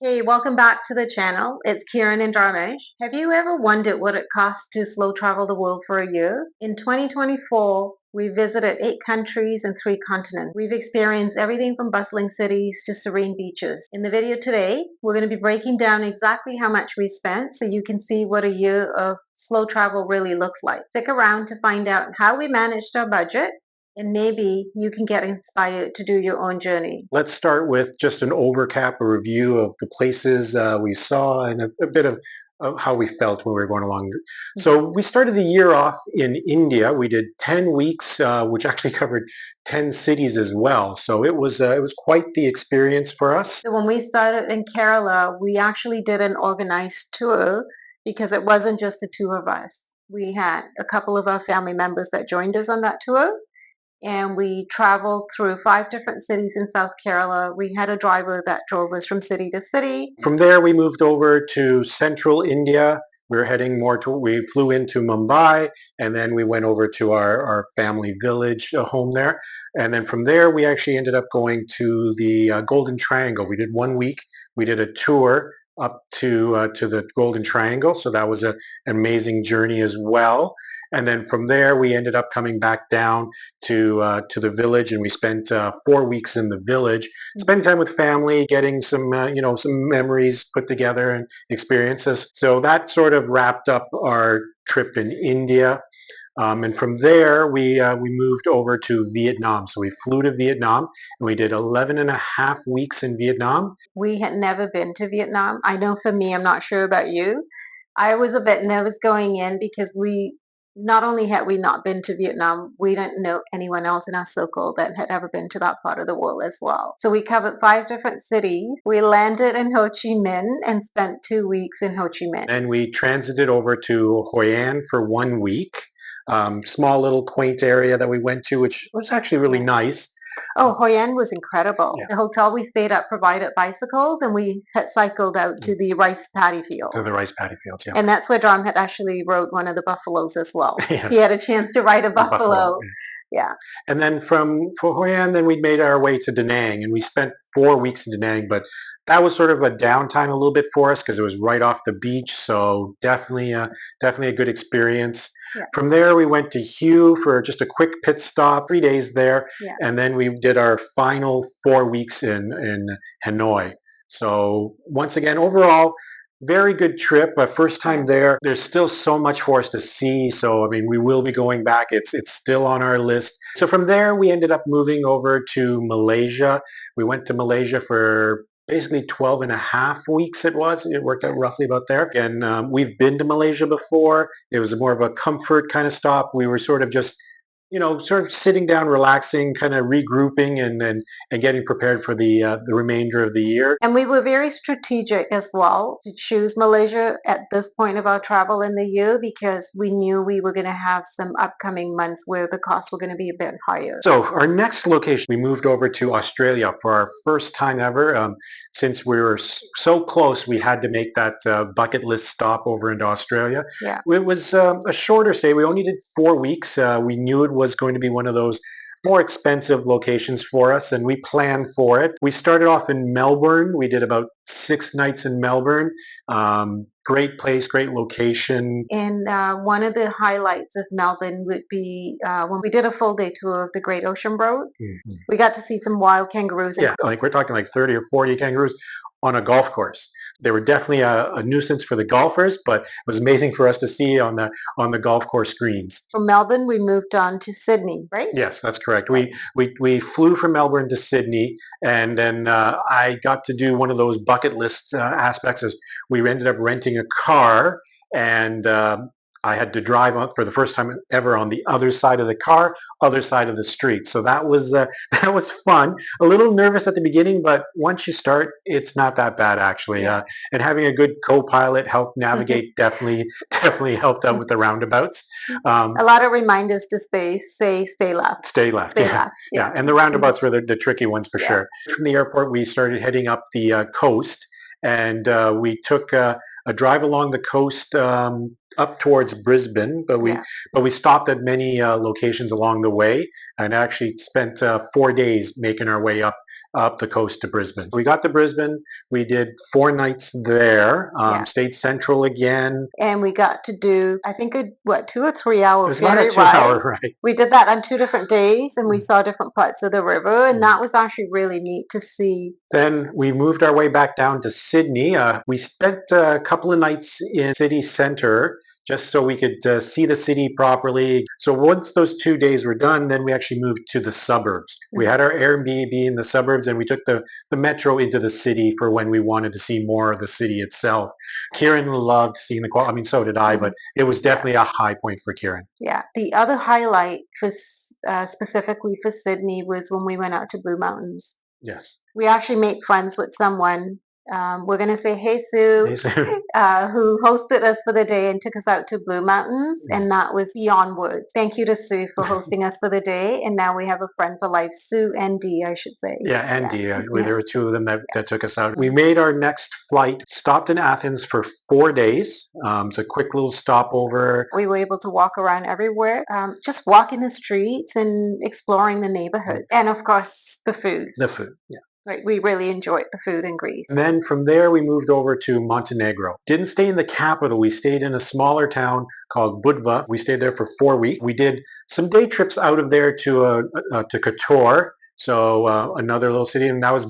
Hey, welcome back to the channel. It's Kieran and Dharmesh. Have you ever wondered what it costs to slow travel the world for a year? In 2024, we visited 8 countries and 3 continents. We've experienced everything from bustling cities to serene beaches. In the video today, we're going to be breaking down exactly how much we spent so you can see what a year of slow travel really looks like. Stick around to find out how we managed our budget, and maybe you can get inspired to do your own journey. Let's start with just an overcap, a review of the places we saw and a bit of how we felt when we were going along. So we started the year off in India. We did 10 weeks, which actually covered 10 cities as well. So it was quite the experience for us. So when we started in Kerala, we actually did an organized tour because it wasn't just the two of us. We had a couple of our family members that joined us on that tour, and we traveled through 5 different cities in South Kerala. We had a driver that drove us from city to city. From there, we moved over to central India. We flew into Mumbai, and then we went over to our family village home there. And then from there, we actually ended up going to the Golden Triangle. We did 1 week. We did a tour up to the Golden Triangle. So that was an amazing journey as well. And then from there, we ended up coming back down to the village, and we spent 4 weeks in the village, spending time with family, getting some memories put together and experiences. So that sort of wrapped up our trip in India. And from there, we moved over to Vietnam. So we flew to Vietnam, and we did 11 and a half weeks in Vietnam. We had never been to Vietnam. I know for me, I'm not sure about you. I was a bit nervous going in because we not only had we not been to Vietnam, we didn't know anyone else in our circle that had ever been to that part of the world as well. So we covered 5 different cities. We landed in Ho Chi Minh and spent 2 weeks in Ho Chi Minh. Then we transited over to Hoi An for 1 week. Small little quaint area that we went to, which was actually really nice. Oh, Hoi An was incredible. Yeah. The hotel we stayed at provided bicycles, and we had cycled out to the rice paddy fields. To the rice paddy fields, yeah. And that's where Dom had actually rode one of the buffaloes as well. Yes. He had a chance to ride a buffalo. Yeah. And then for Hoi An, then we made our way to Da Nang, and we spent 4 weeks in Da Nang, but that was sort of a downtime a little bit for us because it was right off the beach. So definitely a good experience. Yeah. From there, we went to Hue for just a quick pit stop, 3 days there, Yeah. and then we did our final 4 weeks in Hanoi. So once again, overall, very good trip. First time there. There's still so much for us to see. So, I mean, we will be going back. It's still on our list. So from there, we ended up moving over to Malaysia. We went to Malaysia for basically 12 and a half weeks it was. It worked out roughly about there. And we've been to Malaysia before. It was more of a comfort kind of stop. We were sort of just sort of sitting down, relaxing, kind of regrouping, and getting prepared for the remainder of the year. And we were very strategic as well to choose Malaysia at this point of our travel in the year because we knew we were going to have some upcoming months where the costs were going to be a bit higher. So our next location, we moved over to Australia for our first time ever. Since we were so close, we had to make that bucket list stop over into Australia. Yeah. It was a shorter stay. We only did 4 weeks. We knew it was going to be one of those more expensive locations for us, and we planned for it. We started off in Melbourne. We did about 6 nights in Melbourne. Great place, great location. And one of the highlights of Melbourne would be when we did a full day tour of the Great Ocean Road. Mm-hmm. We got to see some wild kangaroos. Yeah, like we're talking like 30 or 40 kangaroos on a golf course. They were definitely a nuisance for the golfers, but it was amazing for us to see on the golf course greens. From Melbourne, we moved on to Sydney, right? Yes, that's correct. We flew from Melbourne to Sydney, and then I got to do one of those bucket list aspects. Is we ended up renting a car, and I had to drive up for the first time ever on the other side of the car, other side of the street. So that was fun. A little nervous at the beginning, but once you start, it's not that bad actually. Yeah. And having a good co-pilot help navigate definitely helped out with the roundabouts. A lot of reminders to stay left. Stay left. Stay yeah. left. Yeah, and the roundabouts were the tricky ones for sure. From the airport, we started heading up the coast, and we took a drive along the coast up towards Brisbane, but we stopped at many locations along the way, and actually spent 4 days making our way up up the coast to Brisbane. We got to Brisbane. We did 4 nights there. Yeah. Stayed central again. And we got to do, I think, 2 or 3 hour It was about ferry a 2-hour ride. We did that on 2 different days, and we saw different parts of the river, and that was actually really neat to see. Then we moved our way back down to Sydney. We spent a couple of nights in city centre just so we could see the city properly. So once those 2 days were done, then we actually moved to the suburbs. We had our Airbnb in the suburbs, and we took the metro into the city for when we wanted to see more of the city itself. Kieran loved seeing the quality. I mean, so did I, but it was definitely a high point for Kieran. Yeah. The other highlight for specifically for Sydney was when we went out to Blue Mountains. Yes. We actually made friends with someone. We're going to say Hey Sue, who hosted us for the day and took us out to Blue Mountains, and that was beyond words. Thank you to Sue for hosting us for the day, and now we have a friend for life, Sue and Dee, I should say. Yeah, and Dee. There were 2 of them that took us out. We made our next flight, stopped in Athens for 4 days. It's a quick little stopover. We were able to walk around everywhere, just walking the streets and exploring the neighborhood, and of course the food. The food, yeah. Right, we really enjoyed the food in Greece. And then from there, we moved over to Montenegro. Didn't stay in the capital. We stayed in a smaller town called Budva. We stayed there for 4 weeks. We did some day trips out of there to Kotor. So another little city, and that was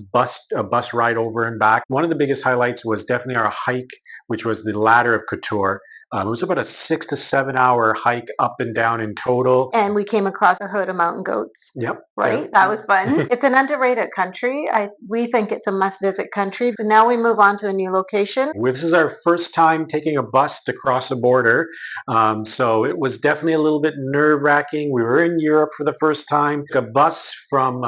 a bus ride over and back. One of the biggest highlights was definitely our hike, which was the ladder of Kotor. It was about a 6 to 7 hour hike up and down in total. And we came across a herd of mountain goats. Yep. Right? Yep. That was fun. It's an underrated country. We think it's a must-visit country. So now we move on to a new location. This is our first time taking a bus to cross a border. So it was definitely a little bit nerve-wracking. We were in Europe for the first time. Took a bus from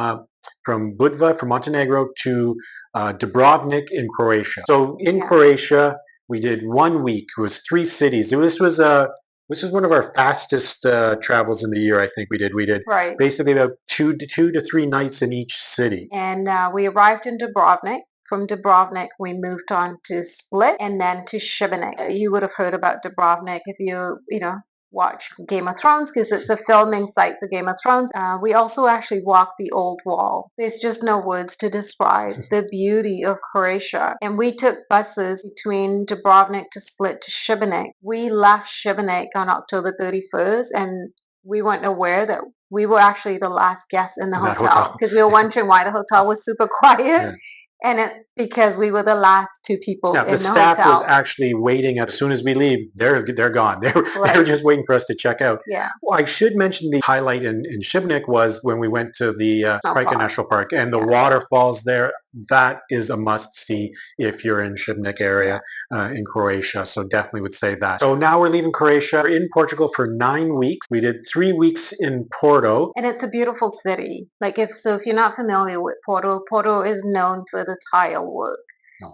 Budva, from Montenegro, to Dubrovnik in Croatia. So in Croatia, we did 1 week. It was 3 cities. This was one of our fastest travels in the year. I think we did basically about 2 to 3 nights in each city. And we arrived in Dubrovnik. From Dubrovnik, we moved on to Split and then to Šibenik. You would have heard about Dubrovnik if you watch Game of Thrones, because it's a filming site for Game of Thrones. We also actually walked the old wall. There's just no words to describe the beauty of Croatia. And we took buses between Dubrovnik to Split to Šibenik. We left Šibenik on October 31st, and we weren't aware that we were actually the last guests in the hotel, because we were wondering why the hotel was super quiet. Yeah. And it's because we were the last 2 people in the hotel. The staff was actually waiting. As soon as we leave, they're gone. They were just waiting for us to check out. Yeah. Well, I should mention the highlight in Šibenik was when we went to the Croatia National Park and the waterfalls there. That is a must-see if you're in Šibenik area in Croatia. So definitely would say that. So now we're leaving Croatia. We're in Portugal for 9 weeks. We did 3 weeks in Porto. And it's a beautiful city. If you're not familiar with Porto, Porto is known for the tile work.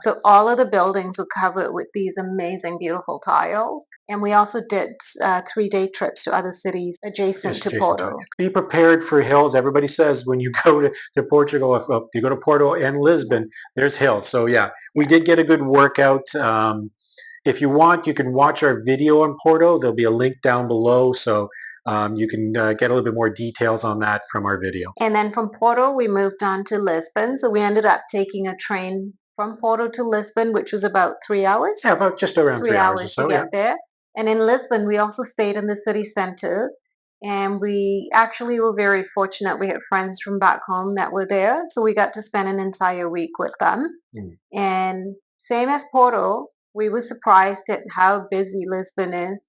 So all of the buildings were covered with these amazing, beautiful tiles. And we also did 3-day trips to other cities adjacent to Porto. Be prepared for hills. Everybody says when you go to Portugal, if you go to Porto and Lisbon, there's hills. So we did get a good workout. If you want, you can watch our video on Porto. There'll be a link down below. So you can get a little bit more details on that from our video. And then from Porto, we moved on to Lisbon. So we ended up taking a train from Porto to Lisbon, which was about 3 hours. Yeah, about just around 3 hours or so, to get there. And in Lisbon, we also stayed in the city center. And we actually were very fortunate. We had friends from back home that were there. So we got to spend an entire week with them. And same as Porto, we were surprised at how busy Lisbon is,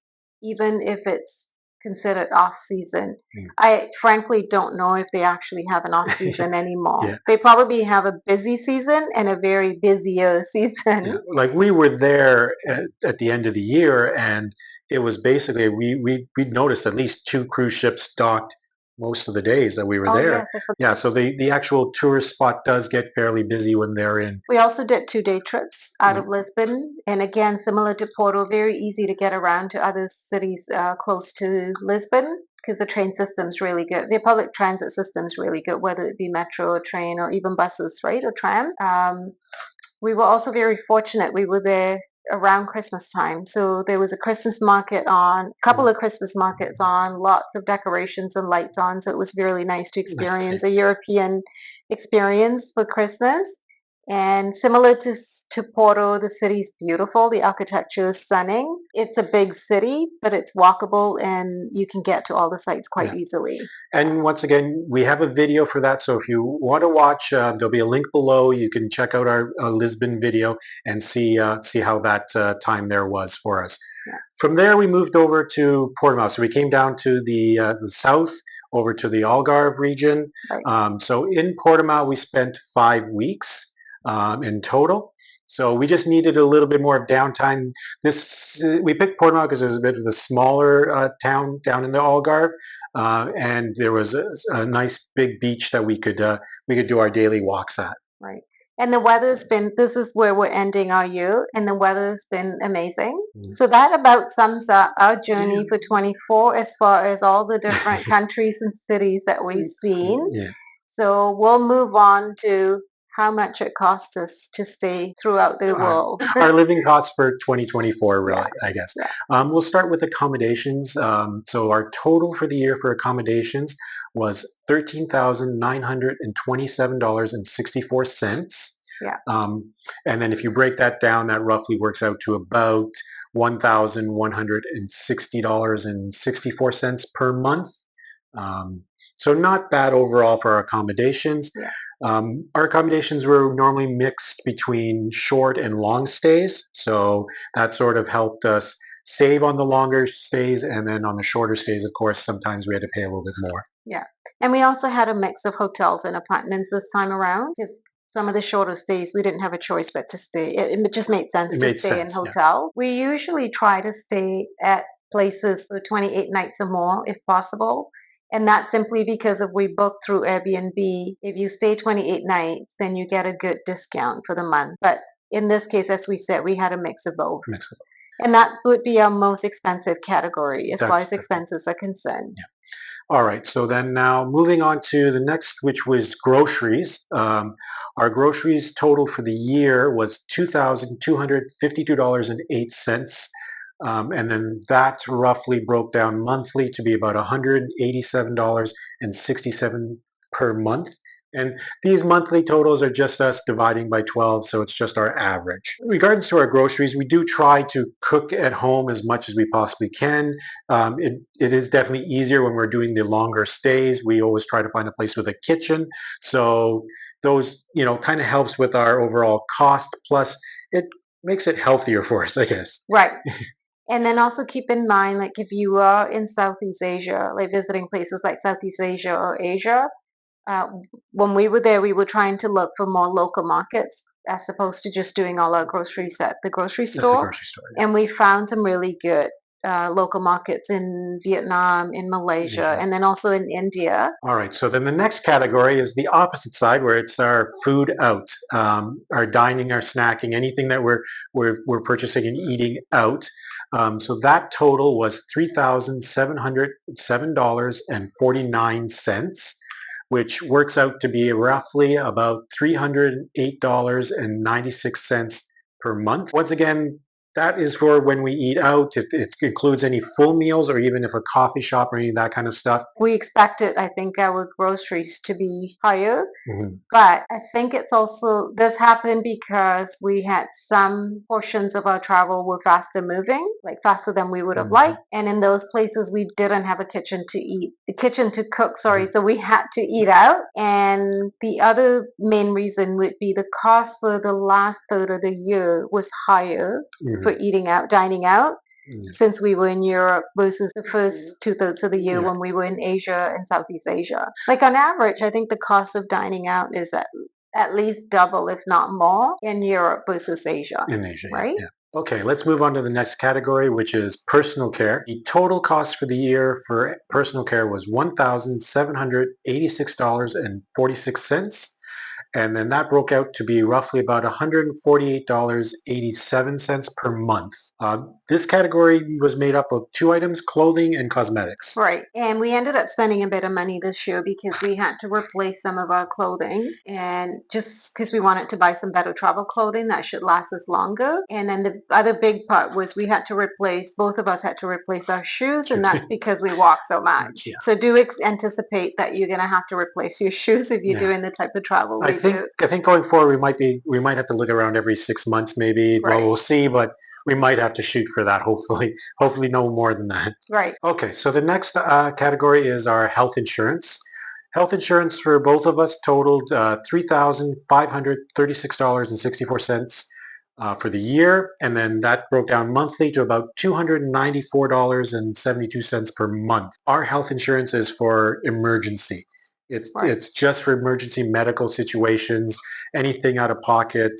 even if it's considered off-season. I frankly don't know if they actually have an off-season anymore. They probably have a busy season and a very busier season. We were there at the end of the year, and it was basically we noticed at least 2 cruise ships docked most of the days that we were there. Yes, so the actual tourist spot does get fairly busy when they're in. We also did 2-day trips out of Lisbon, and again, similar to Porto, very easy to get around to other cities close to Lisbon, because the train system's really good. The public transit system's really good, whether it be metro or train or even buses, right, or tram. We were also very fortunate. We were there around Christmas time. So there was a Christmas market on, a couple of Christmas markets on, lots of decorations and lights on. So it was really nice to experience a European experience for Christmas. And similar to Porto, the city's beautiful. The architecture is stunning. It's a big city, but it's walkable and you can get to all the sites quite Yeah. easily. And once again, we have a video for that. So if you want to watch, there'll be a link below. You can check out our Lisbon video and see how that time there was for us. Yeah. From there, we moved over to Portimao. So we came down to the south, over to the Algarve region. Right. So in Portimao, we spent 5 weeks in total. So we just needed a little bit more of downtime. We picked Portimao because it was a bit of a smaller town down in the Algarve, and there was a nice big beach that we could do our daily walks at. Right. And the weather's been, this is where we're ending our year, and the weather's been amazing. So that about sums up our journey for 24 as far as all the different countries and cities that we've seen. Yeah. So we'll move on to how much it costs us to stay throughout the world. Our living costs for 2024, really, Yeah. I guess. Yeah. We'll start with accommodations. So our total for the year for accommodations was $13,927.64. Yeah. And then if you break that down, that roughly works out to about $1,160.64 per month. So not bad overall for our accommodations. Yeah. Our accommodations were normally mixed between short and long stays, so that sort of helped us save on the longer stays, and then on the shorter stays, of course, sometimes we had to pay a little bit more. Yeah. And we also had a mix of hotels and apartments this time around because some of the shorter stays we didn't have a choice but to stay. It just made sense It to made stay in sense, yeah. hotels. We usually try to stay at places for 28 nights or more if possible. And that's simply because if we book through Airbnb, if you stay 28 nights, then you get a good discount for the month. But in this case, as we said, we had a mix of both. Mix it up. And that would be our most expensive category as far as That's it. expenses are concerned. Yeah. All right, so then now moving on to the next, which was groceries. Our groceries total for the year was $2,252.08. And then that roughly broke down monthly to be about $187.67 per month. And these monthly totals are just us dividing by 12, so it's just our average. In regards to our groceries, we do try to cook at home as much as we possibly can. It is definitely easier when we're doing the longer stays. We always try to find a place with a kitchen. So those, kind of helps with our overall cost. Plus, it makes it healthier for us, I guess. Right. And then also keep in mind, like if you are in Southeast Asia, like visiting places like Southeast Asia or Asia, uh, when we were there, we were trying to look for more local markets as opposed to just doing all our groceries at the grocery That's the store. grocery store. Yeah. And we found some really good local markets in Vietnam, in Malaysia, Yeah. and then also in India. All right, so then the next category is the opposite side, where it's our food out, our dining, our snacking, anything that we're purchasing and eating out. So that total was $3,707.49, which works out to be roughly about $308.96 per month. Once again, that is for when we eat out. It includes any full meals or even if a coffee shop or any of that kind of stuff. We expected, I think, our groceries to be higher, Mhm. but I think it's also, this happened because we had some portions of our travel were faster moving, like faster than we would have liked. And in those places, we didn't have a kitchen to eat, the kitchen to cook, sorry. So we had to eat out. And the other main reason would be the cost for the last third of the year was higher for eating out, dining out, since we were in Europe versus the first 2/3 of the year when we were in Asia and Southeast Asia. Like on average, I think the cost of dining out is at least double, if not more, in Europe versus Asia. In Asia, right? Yeah. Okay, let's move on to the next category, which is personal care. The total cost for the year for personal care was $1,786.46. And then that broke out to be roughly about $148.87 per month. This category was made up of two items, clothing and cosmetics. Right. And we ended up spending a bit of money this year because we had to replace some of our clothing, and just because we wanted to buy some better travel clothing that should last us longer. And then the other big part was we had to replace, both of us had to replace our shoes, and that's because we walk so much. Yeah. So do anticipate that you're going to have to replace your shoes if you're doing the type of travel we do. I think going forward we might have to look around every 6 months maybe. Well, we'll see, but we might have to shoot for that. Hopefully no more than that. Right. Okay, so the next category is our health insurance. Health insurance for both of us totaled $3,536.64 for the year, and then that broke down monthly to about $294.72 per month. Our health insurance is for emergency. It's just for emergency medical situations. Anything out of pocket,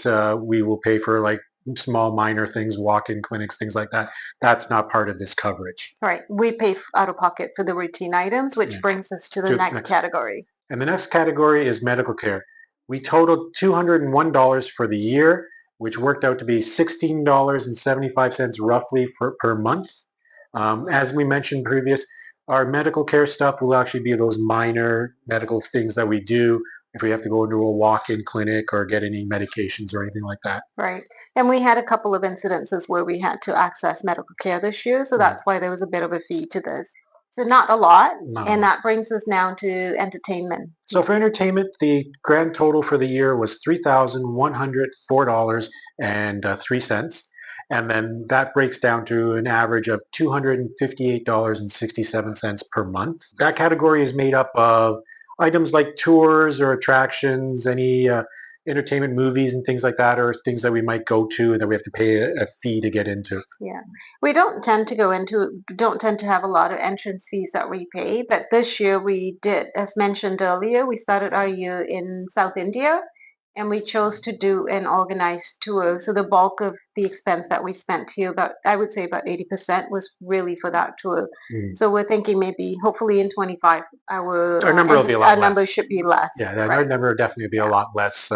we will pay for, like small minor things, walk-in clinics, things like that. That's not part of this coverage. Right. We pay out of pocket for the routine items, which brings us to the next category. And the next category is medical care. We totaled $201 for the year, which worked out to be $16.75 roughly per month. As we mentioned previous, our medical care stuff will actually be those minor medical things that we do if we have to go into a walk-in clinic or get any medications or anything like that. Right. And we had a couple of incidences where we had to access medical care this year, so that's why there was a bit of a fee to this. So not a lot, and that brings us now to entertainment. So for entertainment, the grand total for the year was $3,104.03. And then that breaks down to an average of $258.67 per month. That category is made up of items like tours or attractions, any entertainment movies and things like that, or things that we might go to and that we have to pay a fee to get into. Yeah, we don't tend to have a lot of entrance fees that we pay, but this year we did, as mentioned earlier, we started our year in South India, and we chose to do an organized tour. So the bulk of the expense that we spent here, I would say about 80% was really for that tour. So we're thinking maybe, hopefully in 25, our number will be a lot less. number should be less. Yeah, our number definitely be a lot less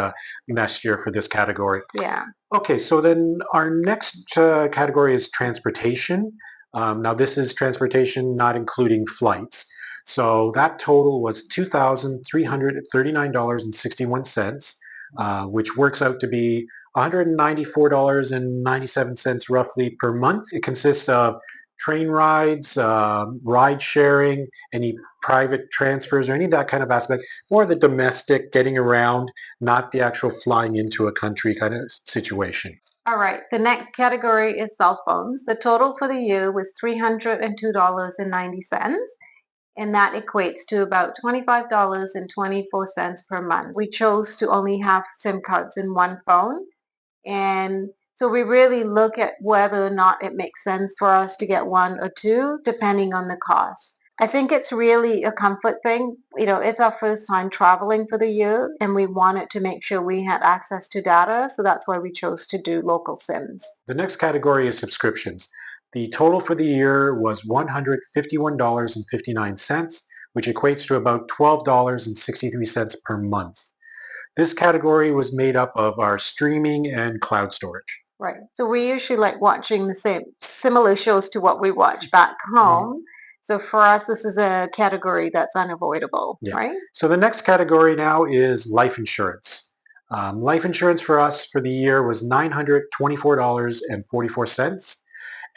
next year for this category. Yeah. Okay, so then our next category is transportation. Now this is transportation not including flights. So that total was $2,339.61. Which works out to be $194.97 roughly per month. It consists of train rides, ride sharing, any private transfers, or any of that kind of aspect. More the domestic getting around, not the actual flying into a country kind of situation. All right, the next category is cell phones. The total for the year was $302.90. And that equates to about $25.24 per month. We chose to only have SIM cards in one phone, and so we really look at whether or not it makes sense for us to get one or two, depending on the cost. I think it's really a comfort thing. It's our first time traveling for the year, and we wanted to make sure we had access to data, so that's why we chose to do local SIMs. The next category is subscriptions. The total for the year was $151.59, which equates to about $12.63 per month. This category was made up of our streaming and cloud storage. Right. So we usually like watching the similar shows to what we watch back home. So for us, this is a category that's unavoidable, right? So the next category now is life insurance. Life insurance for us for the year was $924.44.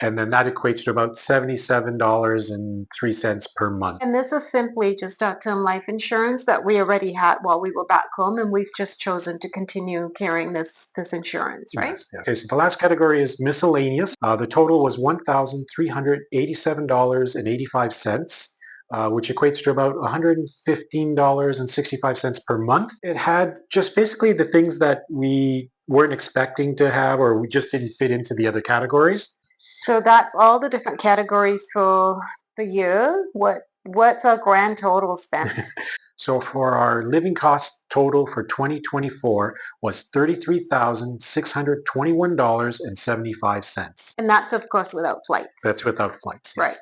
And then that equates to about $77.03 per month. And this is simply just our term life insurance that we already had while we were back home, and we've just chosen to continue carrying this insurance, right? Yes. Okay, so the last category is miscellaneous. The total was $1,387.85. Which equates to about $115.65 per month. It had just basically the things that we weren't expecting to have, or we just didn't fit into the other categories. So that's all the different categories for the year. What's our grand total spent? So for our living cost total for 2024 was $33,621.75. And that's of course without flights. That's without flights, yes. Right.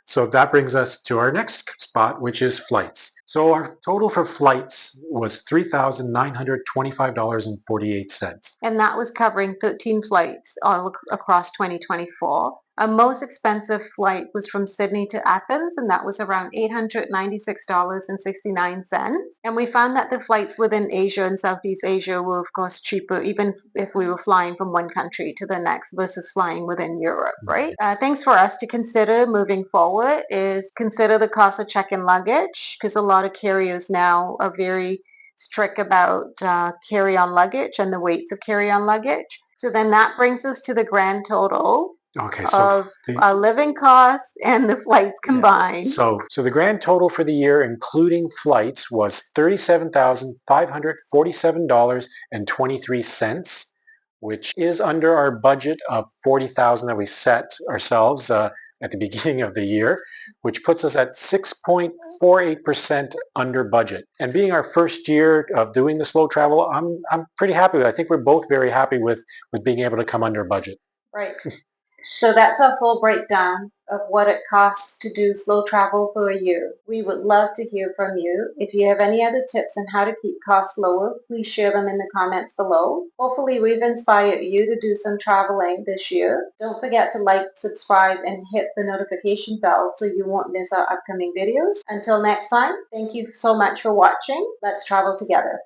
So that brings us to our next spot, which is flights. So our total for flights was $3,925.48. And that was covering 13 flights all across 2024. Our most expensive flight was from Sydney to Athens, and that was around $896.69. And we found that the flights within Asia and Southeast Asia were, of course, cheaper, even if we were flying from one country to the next versus flying within Europe, right? Things for us to consider moving forward is consider the cost of check-in luggage, because a lot of carriers now are very strict about carry-on luggage and the weights of carry-on luggage. So then that brings us to the grand total Okay, so of our living costs and the flights combined. So the grand total for the year, including flights, was $37,547.23, which is under our budget of $40,000 that we set ourselves at the beginning of the year, which puts us at 6.48% under budget. And being our first year of doing the slow travel, I'm pretty happy with it. I think we're both very happy with being able to come under budget. Right. So that's a full breakdown of what it costs to do slow travel for a year. We would love to hear from you. If you have any other tips on how to keep costs lower, please share them in the comments below. Hopefully we've inspired you to do some traveling this year. Don't forget to like, subscribe, and hit the notification bell so you won't miss our upcoming videos. Until next time, thank you so much for watching. Let's travel together.